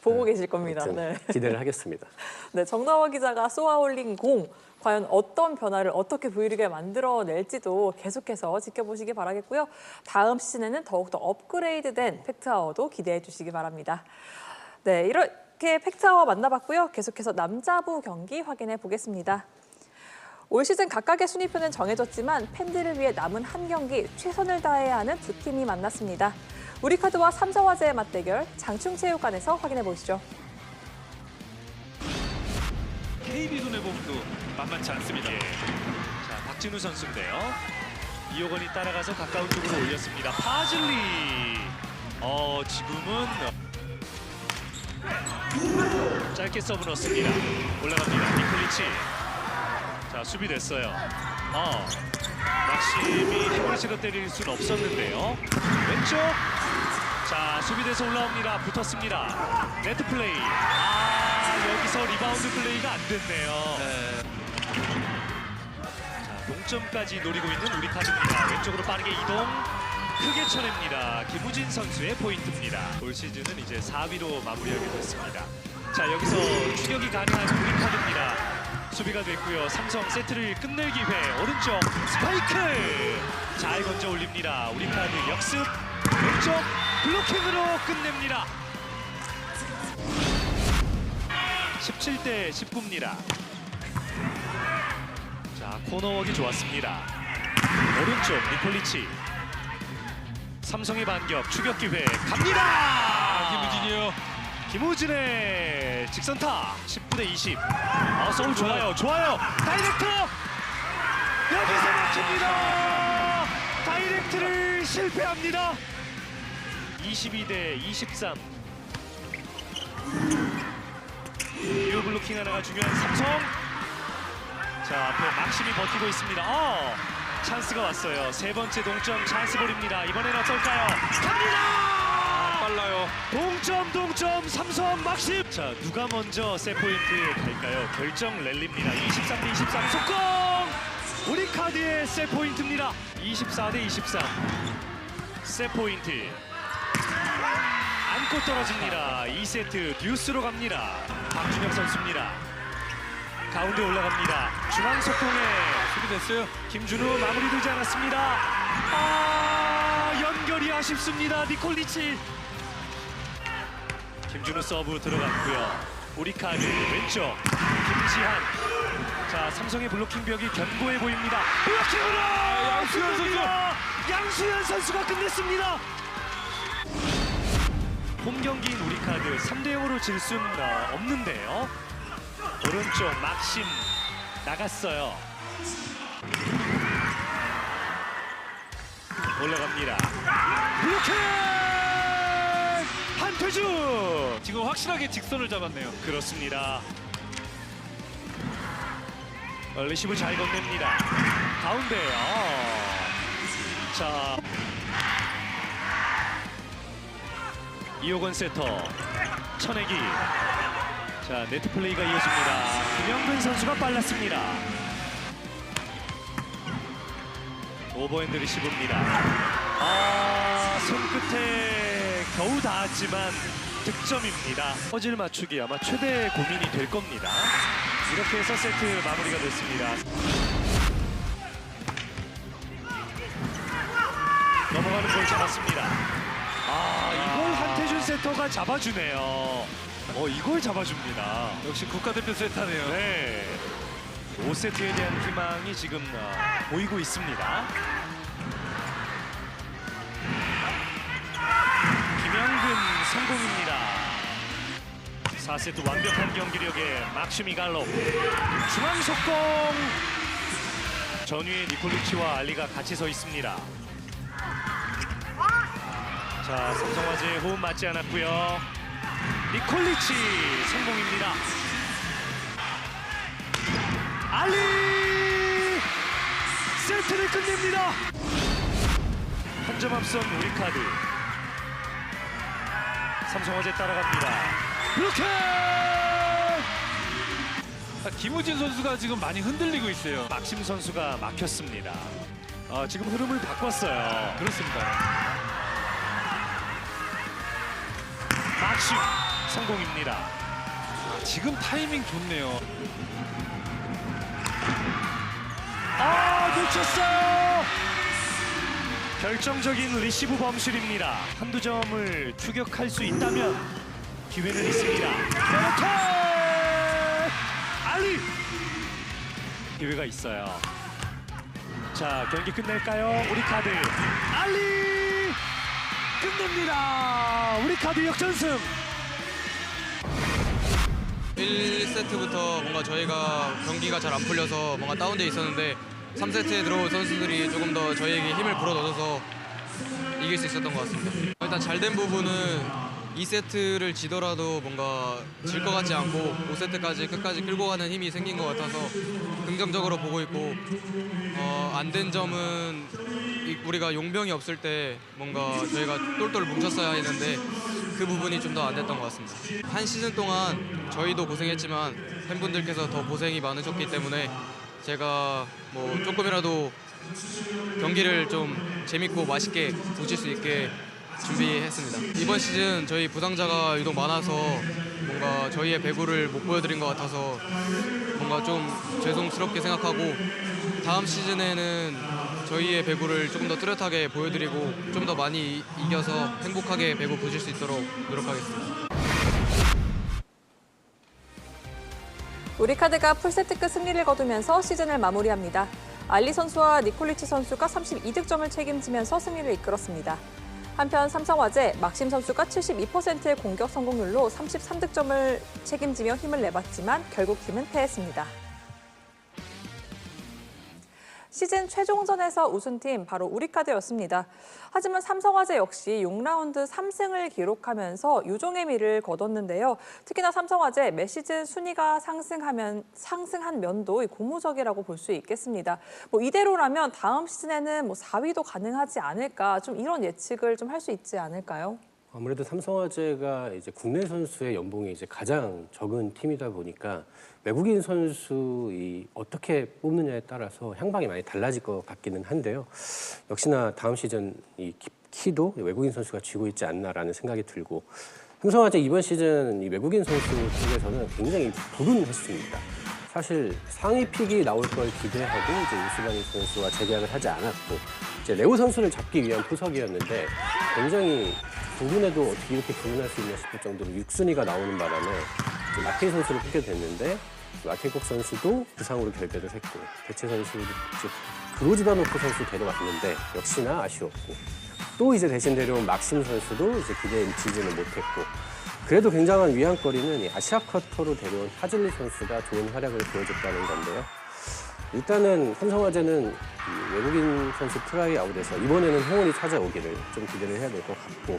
보고 계실 겁니다. 네.
기대를 하겠습니다.
네, 정다워 기자가 쏘아올린 공, 과연 어떤 변화를 어떻게 V리그에 만들어낼지도 계속해서 지켜보시기 바라겠고요. 다음 시즌에는 더욱더 업그레이드된 팩트아워도 기대해 주시기 바랍니다. 네, 이렇게 팩트아워 만나봤고요. 계속해서 남자부 경기 확인해 보겠습니다. 올 시즌 각각의 순위표는 정해졌지만 팬들을 위해 남은 한 경기 최선을 다해야 하는 두 팀이 만났습니다. 우리카드와 삼성화재의 맞대결 장충체육관에서 확인해 보시죠.
KB 도내공도 만만치 않습니다. 자, 박진우 선수인데요. 이호건이 따라가서 가까운 쪽으로 올렸습니다. 파즐리. 지금은 짧게 서브 넣습니다. 올라갑니다. 니콜리치. 자, 수비됐어요. 막심이 힘을 실어 때릴 수는 없었는데요. 왼쪽. 자, 수비돼서 올라옵니다. 붙었습니다. 네트 플레이. 여기서 리바운드 플레이가 안 됐네요. 자, 동점까지 노리고 있는 우리카드입니다. 왼쪽으로 빠르게 이동. 크게 쳐냅니다. 김우진 선수의 포인트입니다. 올 시즌은 이제 4위로 마무리하게 됐습니다. 자, 여기서 추격이 가능한 우리카드입니다. 수비가 됐고요. 삼성 세트를 끝낼 기회. 오른쪽 스파이크. 잘 건져 올립니다. 우리카드 역습. 왼쪽 블로킹으로 끝냅니다. 17대 19입니다. 자, 코너웍이 좋았습니다. 오른쪽 니콜리치. 삼성의 반격 추격 기회 갑니다.
김우진이요.
김우진의 직선타 19대 20. 서울 좋아요. 좋아요. 다이렉트 여기서 막힙니다. 다이렉트를 실패합니다. 22대 23. 리어 블로킹 하나가 중요한 삼성. 자, 앞에 막심이 버티고 있습니다. 찬스가 왔어요. 세 번째 동점 찬스볼입니다. 이번엔 어떨까요? 갑니다!
빨라요.
동점 삼성 막심. 자, 누가 먼저 세포인트 갈까요? 결정 랠리입니다. 23대 23 속공. 우리카드의 세포인트입니다. 24대 23 세포인트. 안고 떨어집니다. 2세트 듀스로 갑니다. 박준혁 선수입니다. 가운데 올라갑니다. 중앙 속공에
수비됐어요.
김준우 마무리되지 않았습니다. 연결이 아쉽습니다. 니콜리치. 김준우 서브 들어갔고요. 우리카드 왼쪽 김지한. 자, 삼성의 블로킹 벽이 견고해 보입니다. 블로킹으로
양수현 선수.
양수현 선수가 끝냈습니다. 홈 경기인 우리카드 3대 0으로 질 수는 없는데요. 오른쪽 막심 나갔어요. 올라갑니다. 블로킹! 한태준!
지금 확실하게 직선을 잡았네요.
그렇습니다. 리시브 잘 건넵니다. 가운데. 자, 이호건 세터 천혜기. 자, 네트 플레이가 이어집니다. 김영근 선수가 빨랐습니다. 오버핸드 리시브입니다. 손끝에 겨우 닿았지만 득점입니다. 퍼즐 맞추기 아마 최대 고민이 될 겁니다. 이렇게 해서 세트 마무리가 됐습니다. 넘어가는 볼 잡았습니다. 이걸 한태준 세터가 잡아주네요. 이걸 잡아줍니다.
역시 국가대표 세타네요.
네. 5세트에 대한 희망이 지금 보이고 있습니다. 김영근 성공입니다. 4세트 완벽한 경기력의 막시미 갈로. 중앙 속공. 전위의 니콜리치와 알리가 같이 서 있습니다. 자, 삼성화재 호흡 맞지 않았고요. 니콜리치 성공입니다. 알리 세트를 끝냅니다. 한 점 앞선 우리카드. 삼성화재 따라갑니다. 블로킹!
김우진 선수가 지금 많이 흔들리고 있어요.
막심 선수가 막혔습니다. 지금 흐름을 바꿨어요.
그렇습니다.
막심 성공입니다.
지금 타이밍 좋네요.
놓쳤어요. 결정적인 리시브 범실입니다. 한두 점을 추격할 수 있다면 기회는 있습니다. 페널티! 알리! 기회가 있어요. 자, 경기 끝낼까요? 우리카드 알리! 끝냅니다. 우리카드 역전승.
1세트부터 뭔가 저희가 경기가 잘 안 풀려서 뭔가 다운돼 있었는데 3세트에 들어온 선수들이 조금 더 저희에게 힘을 불어넣어서 이길 수 있었던 것 같습니다. 일단 잘된 부분은 2세트를 지더라도 뭔가 질 것 같지 않고 5세트까지 끝까지 끌고 가는 힘이 생긴 것 같아서 긍정적으로 보고 있고, 안 된 점은 우리가 용병이 없을 때 뭔가 저희가 똘똘 뭉쳤어야 했는데 그 부분이 좀 더 안 됐던 것 같습니다. 한 시즌 동안 저희도 고생했지만 팬분들께서 더 고생이 많으셨기 때문에 제가 뭐 조금이라도 경기를 좀 재밌고 맛있게 보실 수 있게 준비했습니다. 이번 시즌 저희 부상자가 유독 많아서 뭔가 저희의 배구를 못 보여드린 것 같아서 뭔가 좀 죄송스럽게 생각하고 다음 시즌에는 저희의 배구를 조금 더 뚜렷하게 보여드리고 좀 더 많이 이겨서 행복하게 배구 보실 수 있도록 노력하겠습니다.
우리카드가 풀세트끝 승리를 거두면서 시즌을 마무리합니다. 알리 선수와 니콜리치 선수가 32득점을 책임지면서 승리를 이끌었습니다. 한편 삼성화재 막심 선수가 72%의 공격 성공률로 33득점을 책임지며 힘을 내봤지만 결국 팀은 패했습니다. 시즌 최종전에서 우승팀 바로 우리카드였습니다. 하지만 삼성화재 역시 6라운드 3승을 기록하면서 유종의 미를 거뒀는데요. 특히나 삼성화재 매 시즌 순위가 상승한 면도 고무적이라고 볼 수 있겠습니다. 이대로라면 다음 시즌에는 4위도 가능하지 않을까, 좀 이런 예측을 좀 할 수 있지 않을까요?
아무래도 삼성화재가 이제 국내 선수의 연봉이 이제 가장 적은 팀이다 보니까 외국인 선수이 어떻게 뽑느냐에 따라서 향방이 많이 달라질 것 같기는 한데요. 역시나 다음 시즌 이 키도 외국인 선수가 쥐고 있지 않나라는 생각이 들고, 삼성화재 이번 시즌 이 외국인 선수 쪽에서는 굉장히 불운했습니다. 사실 상위 픽이 나올 걸 기대하고 이제 유스바니 선수와 재계약을 하지 않았고 이제 레오 선수를 잡기 위한 포석이었는데 굉장히 불운해도 어떻게 이렇게 불운할 수 있냐 싶을 정도로 6순위가 나오는 바람에 마케이 선수를 뽑게 됐는데 마케이콕 선수도 부상으로 결대를 했고 대체 선수도 그로즈다노프 선수 데려왔는데 역시나 아쉬웠고 또 이제 대신 데려온 막심 선수도 이제 기대에 미치지는 못했고 그래도 굉장한 위안거리는 이 아시아 쿼터로 데려온 하즐리 선수가 좋은 활약을 보여줬다는 건데요. 일단은 삼성화재는 이 외국인 선수 트라이아웃에서 이번에는 홍원이 찾아오기를 좀 기대를 해야 될 것 같고,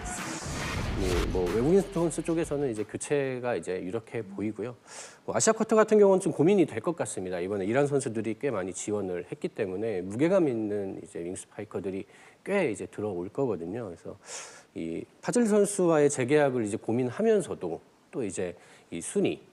외국인 선수 쪽에서는 이제 교체가 이제 유력해 보이고요. 아시아 쿼터 같은 경우는 좀 고민이 될 것 같습니다. 이번에 이란 선수들이 꽤 많이 지원을 했기 때문에 무게감 있는 이제 윙스파이커들이 꽤 이제 들어올 거거든요. 그래서 이 파즐 선수와의 재계약을 이제 고민하면서도 또 이제 이 순위.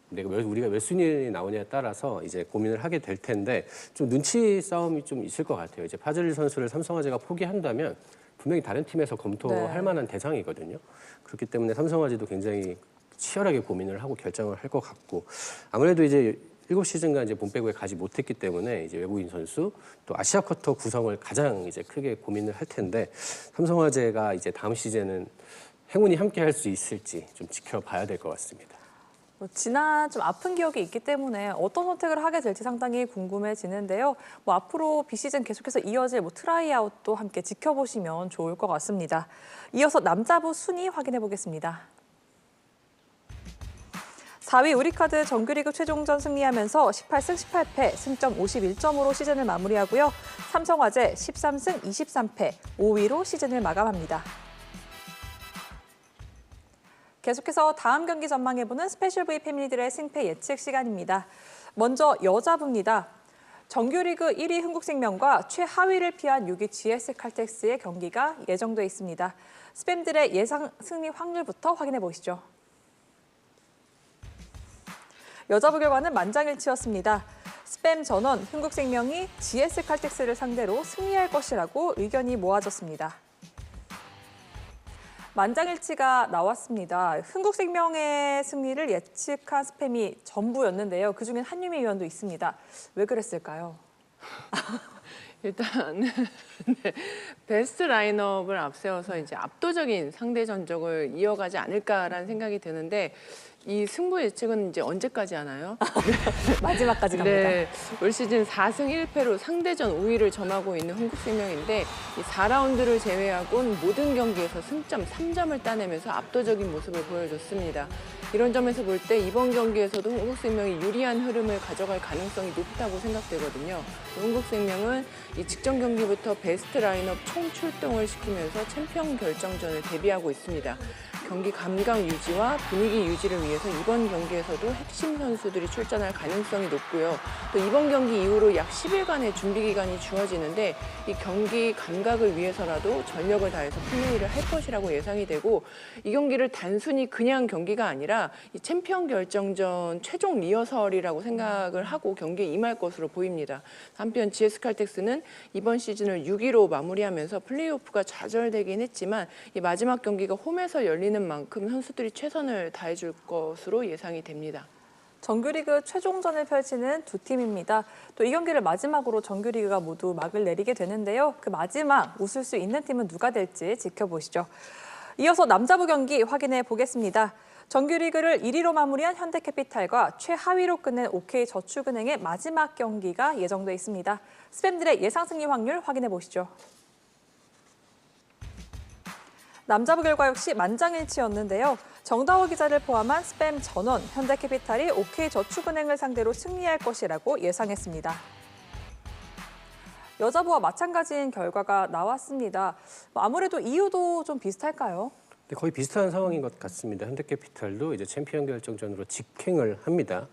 우리가 몇 순위에 나오냐에 따라서 이제 고민을 하게 될 텐데 좀 눈치 싸움이 좀 있을 것 같아요. 이제 파즐리 선수를 삼성화재가 포기한다면 분명히 다른 팀에서 검토할 만한 대상이거든요. 그렇기 때문에 삼성화재도 굉장히 치열하게 고민을 하고 결정을 할 것 같고 아무래도 이제 7시즌간 이제 본배구에 가지 못했기 때문에 이제 외국인 선수 또 아시아 쿼터 구성을 가장 이제 크게 고민을 할 텐데 삼성화재가 이제 다음 시즌은 행운이 함께 할 수 있을지 좀 지켜봐야 될 것 같습니다.
지난 좀 아픈 기억이 있기 때문에 어떤 선택을 하게 될지 상당히 궁금해지는데요. 앞으로 비시즌 계속해서 이어질 트라이아웃도 함께 지켜보시면 좋을 것 같습니다. 이어서 남자부 순위 확인해 보겠습니다. 4위 우리카드 정규리그 최종전 승리하면서 18승 18패, 승점 51점으로 시즌을 마무리하고요. 삼성화재 13승 23패, 5위로 시즌을 마감합니다. 계속해서 다음 경기 전망해보는 스페셜 V 패밀리들의 승패 예측 시간입니다. 먼저 여자부입니다. 정규리그 1위 흥국생명과 최하위를 피한 6위 GS 칼텍스의 경기가 예정돼 있습니다. 스팸들의 예상 승리 확률부터 확인해 보시죠. 여자부 결과는 만장일치였습니다. 스팸 전원 흥국생명이 GS 칼텍스를 상대로 승리할 것이라고 의견이 모아졌습니다. 만장일치가 나왔습니다. 흥국생명의 승리를 예측한 스팸이 전부였는데요. 그중엔 한유미 위원도 있습니다. 왜 그랬을까요?
일단 베스트 라인업을 앞세워서 이제 압도적인 상대 전적을 이어가지 않을까라는 생각이 드는데 이 승부 예측은 이제 언제까지 하나요?
마지막까지 갑니다.
네, 올 시즌 4승 1패로 상대전 우위를 점하고 있는 흥국생명인데 이 4라운드를 제외하고는 모든 경기에서 승점 3점을 따내면서 압도적인 모습을 보여줬습니다. 이런 점에서 볼 때 이번 경기에서도 흥국생명이 유리한 흐름을 가져갈 가능성이 높다고 생각되거든요. 흥국생명은 이 직전 경기부터 베스트 라인업 총 출동을 시키면서 챔피언 결정전을 대비하고 있습니다. 경기 감각 유지와 분위기 유지를 위해서 이번 경기에서도 핵심 선수들이 출전할 가능성이 높고요. 또 이번 경기 이후로 약 10일간의 준비 기간이 주어지는데 이 경기 감각을 위해서라도 전력을 다해서 플레이를 할 것이라고 예상이 되고 이 경기를 단순히 그냥 경기가 아니라 이 챔피언 결정전 최종 리허설이라고 생각을 하고 경기에 임할 것으로 보입니다. 한편 GS칼텍스는 이번 시즌을 6위로 마무리하면서 플레이오프가 좌절되긴 했지만 이 마지막 경기가 홈에서 열리는 만큼 선수들이 최선을 다해줄 것으로 예상이 됩니다.
정규리그 최종전을 펼치는 두 팀입니다. 또 이 경기를 마지막으로 정규리그가 모두 막을 내리게 되는데요. 그 마지막 웃을 수 있는 팀은 누가 될지 지켜보시죠. 이어서 남자부 경기 확인해 보겠습니다. 정규리그를 1위로 마무리한 현대캐피탈과 최하위로 끝낸 OK저축은행의 마지막 경기가 예정돼 있습니다. 스팸들의 예상 승리 확률 확인해 보시죠. 남자부 결과 역시 만장일치였는데요. 정다워 기자를 포함한 스팸 전원, 현대캐피탈이 OK저축은행을 상대로 승리할 것이라고 예상했습니다. 여자부와 마찬가지인 결과가 나왔습니다. 아무래도 이유도 좀 비슷할까요?
거의 비슷한 상황인 것 같습니다. 현대캐피탈도 이제 챔피언 결정전으로 직행을 합니다.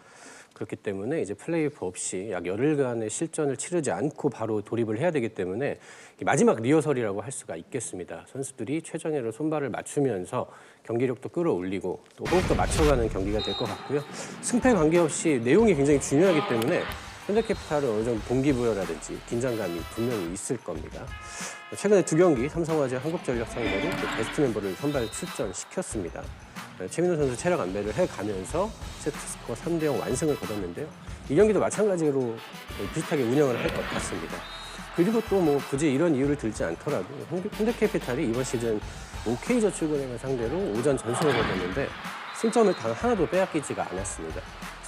그렇기 때문에 이제 플레이오프 없이 약 열흘간의 실전을 치르지 않고 바로 돌입을 해야 되기 때문에 마지막 리허설이라고 할 수가 있겠습니다. 선수들이 최전열로 손발을 맞추면서 경기력도 끌어올리고 또 호흡도 맞춰가는 경기가 될 것 같고요. 승패 관계없이 내용이 굉장히 중요하기 때문에 현대캐피탈은 어느 정도 동기부여라든지 긴장감이 분명히 있을 겁니다. 최근에 두 경기 삼성화재, 한국전력 상대로 베스트 멤버를 선발 출전시켰습니다. 최민호 선수 체력 안배를 해가면서 세트 스코어 3대0 완승을 거뒀는데요. 이 경기도 마찬가지로 비슷하게 운영을 할 것 같습니다. 그리고 또 뭐 굳이 이런 이유를 들지 않더라도 현대캐피탈이 이번 시즌 OK저축은행을 상대로 오전 전승을 거뒀는데 승점을 단 하나도 빼앗기지가 않았습니다.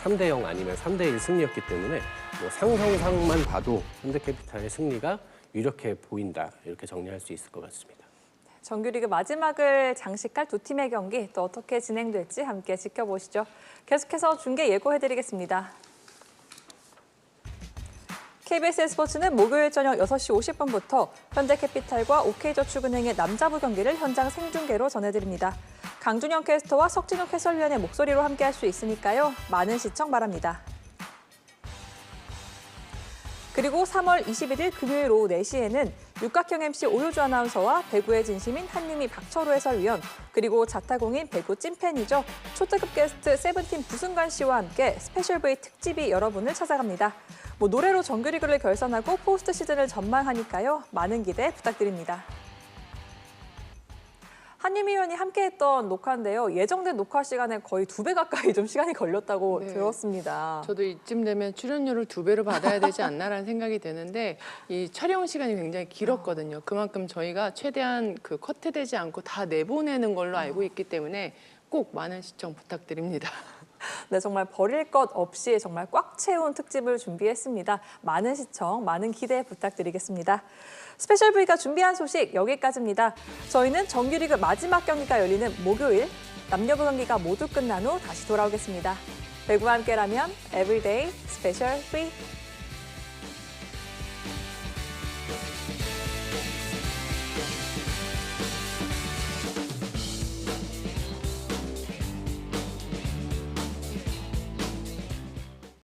3대0 아니면 3대1 승리였기 때문에 뭐 상성상만 봐도 현대캐피탈의 승리가 유력해 보인다, 이렇게 정리할 수 있을 것 같습니다.
정규리그 마지막을 장식할 두 팀의 경기 또 어떻게 진행될지 함께 지켜보시죠. 계속해서 중계 예고해드리겠습니다. KBS 스포츠는 목요일 저녁 6시 50분부터 현대캐피탈과 OK저축은행의 남자부 경기를 현장 생중계로 전해드립니다. 강준영 캐스터와 석진욱 해설위원의 목소리로 함께할 수 있으니까요. 많은 시청 바랍니다. 그리고 3월 21일 금요일 오후 4시에는 육각형 MC 오효주 아나운서와 배구의 진심인 한림이 박철호 해설위원, 그리고 자타공인 배구 찐팬이죠. 초특급 게스트 세븐틴 부승관 씨와 함께 스페셜 V 특집이 여러분을 찾아갑니다. 노래로 정규리그를 결선하고 포스트 시즌을 전망하니까요. 많은 기대 부탁드립니다. 한림 위원이 함께했던 녹화인데요. 예정된 녹화 시간에 거의 2배 가까이 좀 시간이 걸렸다고 들었습니다.
저도 이쯤 되면 출연료를 2배로 받아야 되지 않나라는 생각이 드는데 이 촬영 시간이 굉장히 길었거든요. 그만큼 저희가 최대한 그 커트되지 않고 다 내보내는 걸로 알고 있기 때문에 꼭 많은 시청 부탁드립니다.
네, 정말 버릴 것 없이 정말 꽉 채운 특집을 준비했습니다. 많은 시청, 많은 기대 부탁드리겠습니다. 스페셜 V가 준비한 소식 여기까지입니다. 저희는 정규리그 마지막 경기가 열리는 목요일 남녀부 경기가 모두 끝난 후 다시 돌아오겠습니다. 배구와 함께라면 에브리데이 스페셜 V.